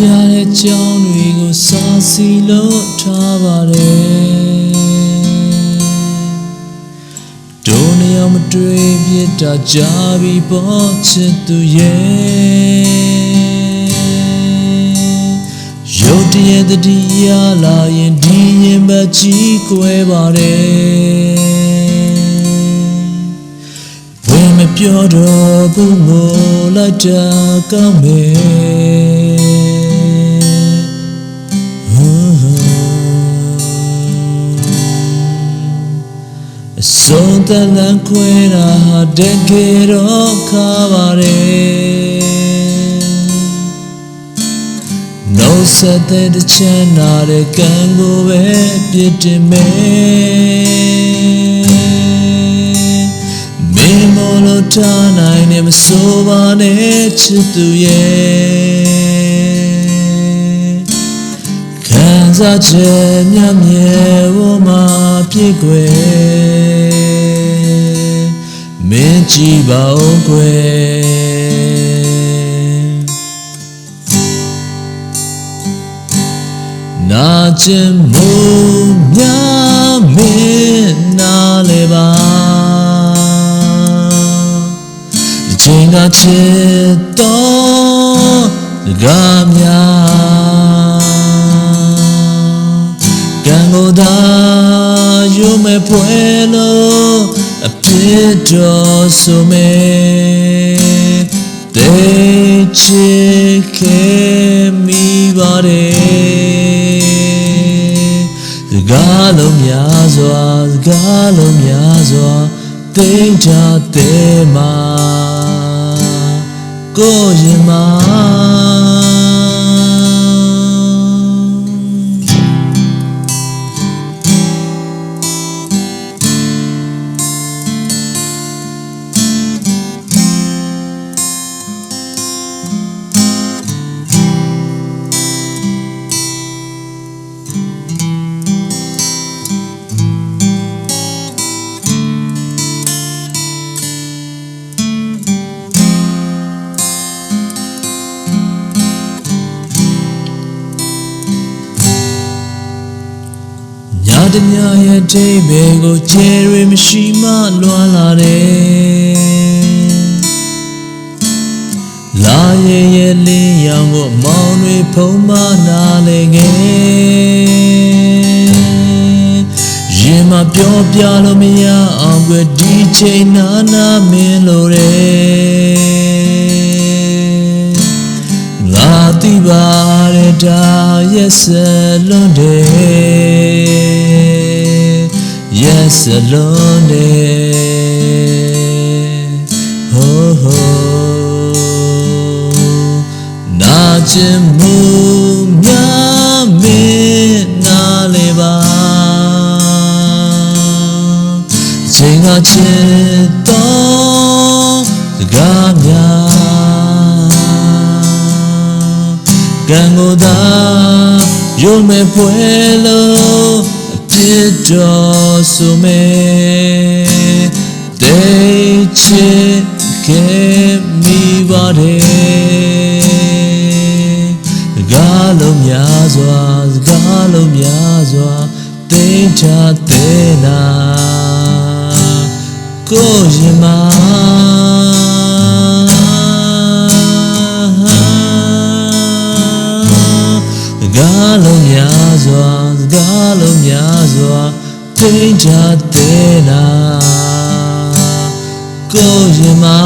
တဲ့ကြောင်းတွေကိုစာစီလို့ထားပါတယ်တို့နှစ်ယောက်မတွေ့ပြစ်တာကြာပြီပေါ့ချစ်သူရဲ့ရုတ်တရက်တတိယလာရင်ဒီရင်မကြီးကွဲပါတယ်ဝင်မပြောတော့ဘူးမို့လိုက်တာကောင်းမယ်အစုံတလန်ခွဲတာဟာတကယ်တော့ခါပါတယ်နှုတ်ဆက်တဲ့ချမ်းသာတဲ့ကံကိုပဲပြစ်တင်မယ်မင်းမလို့ထားနိုင်နေမဆိုပါနဲ့ချစ်သူရဲ့ခံစားချက်မြတ်မြဲဝမှာပြည့်ွယ်မင်းကြည့်ပါဦးကွယ်နာကျင်မှုများမင်းနာလေပါဒီချိန်ကချစ်တော်စကားများကံကိုသာယူမဲ့ပွဲလို့အပြစ်တော်ဆိုမဲ့တေချစ်ခဲ့မိပါတယ်စကားလုံးများစွာစကားလုံးများစွာတိမ်ချတဲ့မှာကိုရင်မှာတမရဲ့တိတ်ဘယ်ကိုကျယ်ရမရှိမှလွမ်းလာတယ်လာရဲ့လင်းရောင်ကိုမောင်တွေဖုံးမနာလေငယ်ရင်မပြောပြလို့မရအောင်ကွဒီချိန်နာမင်းလိုတယ်ငါသိပါရဲ့ဒါရဲ့စလွန်တယ်Yes, alone. Ho ho. Najimu nyame naleba. Jinga chito gamya. Gangoda yume puelo.တော်ဆိုမဲ့တိတ်ချစ်ခဲ့မိပါတယ်စကားလုံးများစွာစကားလုံးများစွာတိတ်ချတဲ့နာကိုရင်မှာစကားလုံးများစွာစကားလုံးများစွာတိမ်ချတဲ့နာကိုရင်မှာ